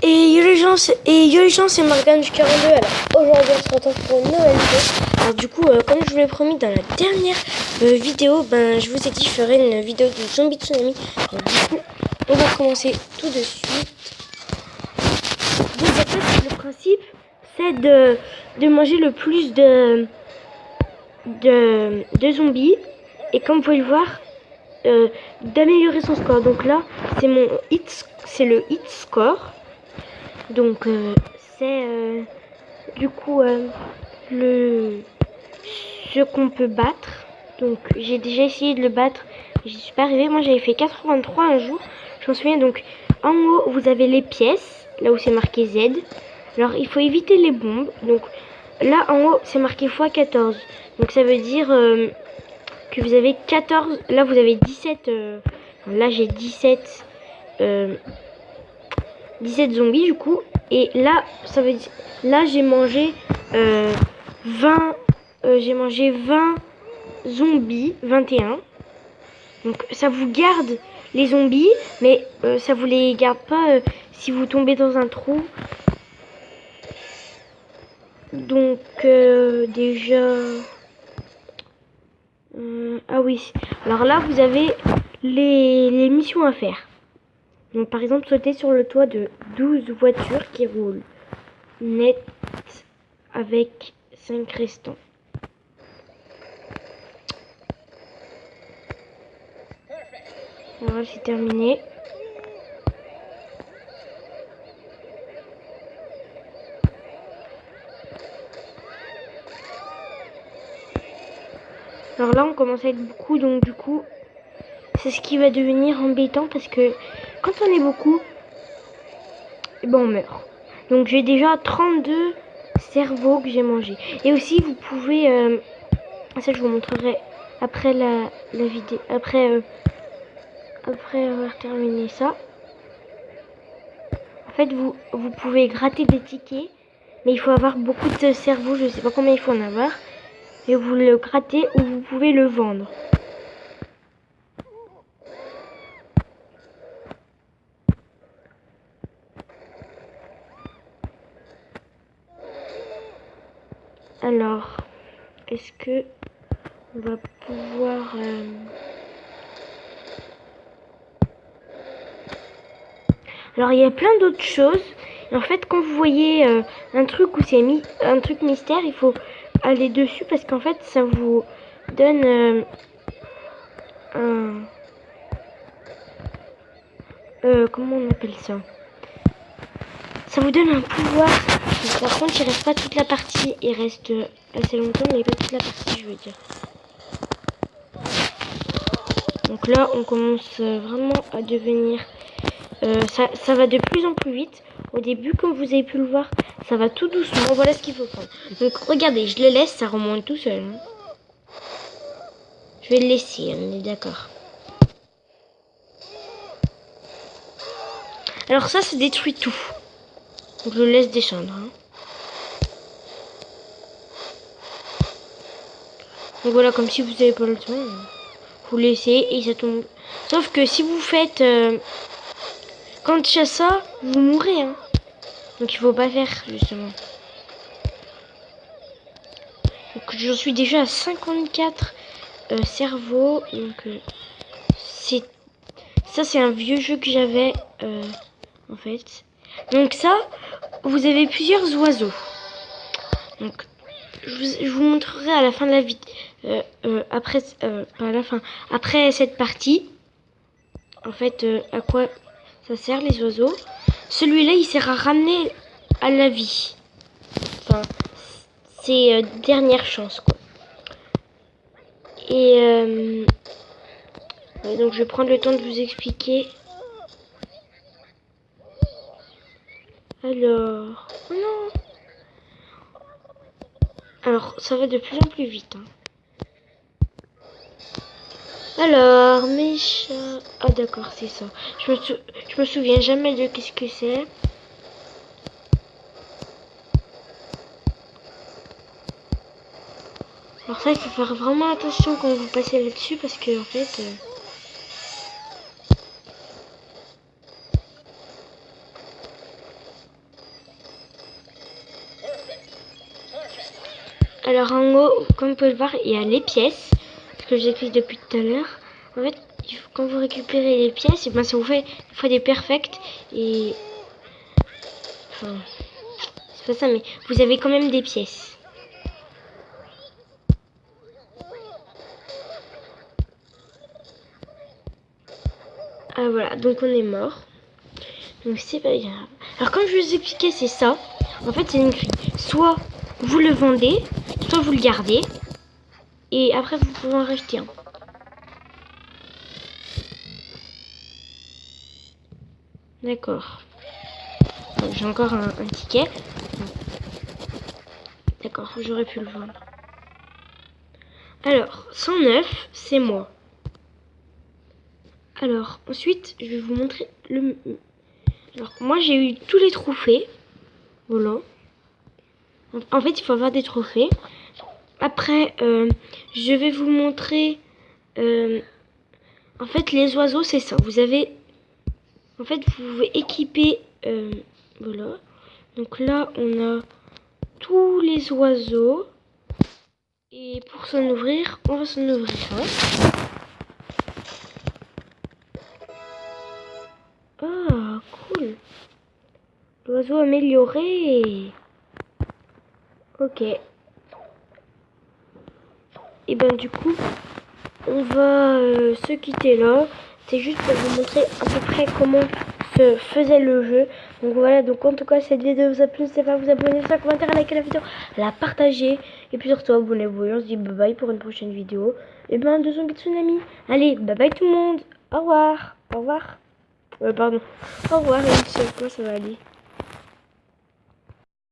Yo les gens, c'est Morgane du 42. Alors aujourd'hui on se retrouve pour une nouvelle vidéo. Alors du coup, comme je vous l'ai promis dans la dernière vidéo, je vous ai dit je ferai une vidéo de zombie tsunami. Alors du coup, on va commencer tout de suite. Donc en fait, le principe c'est de manger le plus de zombies. Et comme vous pouvez le voir, d'améliorer son score. Donc là, c'est le hit score. Donc c'est du coup ce qu'on peut battre. Donc j'ai déjà essayé de le battre, j'y suis pas arrivée. Moi j'avais fait 83 un jour, je m'en souviens. Donc en haut vous avez les pièces, là où c'est marqué Z. Alors il faut éviter les bombes. Donc là en haut c'est marqué x14. Donc ça veut dire que vous avez 14. Là vous avez 17. Là j'ai 17 zombies du coup. Et là, ça veut dire, là j'ai mangé 20 zombies, 21. Donc ça vous garde les zombies, mais ça vous les garde pas si vous tombez dans un trou. Donc déjà ah oui. Alors là vous avez les missions à faire. Donc par exemple sauter sur le toit de 12 voitures qui roulent net avec 5 restants. Voilà, c'est terminé. Alors là on commence à être beaucoup, donc du coup c'est ce qui va devenir embêtant parce que quand on est beaucoup, on meurt. Donc j'ai déjà 32 cerveaux que j'ai mangé. Et aussi vous pouvez, ça je vous montrerai après la vidéo, après avoir terminé ça. En fait vous pouvez gratter des tickets, mais il faut avoir beaucoup de cerveaux, je sais pas combien il faut en avoir. Et vous le grattez ou vous pouvez le vendre. Alors, est-ce que on va pouvoir Alors il y a plein d'autres choses. Et en fait, quand vous voyez un truc où c'est un truc mystère, il faut aller dessus parce qu'en fait, ça vous donne comment on appelle ça? Ça vous donne un pouvoir. Donc, par contre, il reste pas toute la partie. Il reste assez longtemps, mais pas toute la partie, je veux dire. Donc là, on commence vraiment à devenir... ça va de plus en plus vite. Au début, comme vous avez pu le voir, ça va tout doucement. Voilà ce qu'il faut prendre. Donc regardez, je le laisse, ça remonte tout seul. Je vais le laisser, on est d'accord. Alors ça détruit tout. Donc je le laisse descendre. Donc voilà, comme si vous n'avez pas le temps, vous laissez et ça tombe. Sauf que si vous faites... quand il y a ça, vous mourrez. Donc il faut pas faire, justement. Donc j'en suis déjà à 54 cerveaux. Donc ça c'est un vieux jeu que j'avais en fait. Donc ça, vous avez plusieurs oiseaux. Donc je vous montrerai à la fin de la vidéo. Après, pas à la fin. Après cette partie, en fait, à quoi ça sert les oiseaux. Celui-là, il sert à ramener à la vie. Enfin, c'est dernière chance, quoi. Et ouais, donc je vais prendre le temps de vous expliquer. Alors, oh non. Alors, ça va de plus en plus vite. Alors, mes chats... Ah d'accord, c'est ça. Je me souviens jamais de qu'est-ce que c'est. Alors ça, il faut faire vraiment attention quand vous passez là-dessus parce que en fait... Alors en haut, comme vous pouvez le voir, il y a les pièces, ce que je vous explique depuis tout à l'heure. En fait, quand vous récupérez les pièces, et ben ça vous fait des fois des perfects et enfin, c'est pas ça, mais vous avez quand même des pièces. Ah voilà, donc on est mort. Donc c'est pas grave. Alors comme je vous expliquais, c'est ça. En fait, c'est une grille. Soit vous le vendez, soit vous le gardez. Et après, vous pouvez en racheter un. D'accord. J'ai encore un ticket. D'accord, j'aurais pu le vendre. Alors, 109, c'est moi. Alors, ensuite, je vais vous montrer le... Alors, moi, j'ai eu tous les trophées. Voilà. En fait, il faut avoir des trophées. Après, je vais vous montrer... en fait, les oiseaux, c'est ça. Vous avez... En fait, vous pouvez équiper... voilà. Donc là, on a tous les oiseaux. Et pour s'en ouvrir, on va s'en ouvrir un. Ah, cool. L'oiseau amélioré. Ok. Et ben du coup, on va se quitter là. C'est juste pour vous montrer à peu près comment se faisait le jeu. Donc voilà, donc en tout cas cette vidéo vous a plu, n'hésitez pas à vous abonner, faire un commentaire, à liker la vidéo, à la partager. Et puis surtout abonnez-vous et on se dit bye bye pour une prochaine vidéo. Et ben de Zombie Tsunami. Allez, bye bye tout le monde. Au revoir. Au revoir. Pardon. Au revoir et une seule fois ça va aller.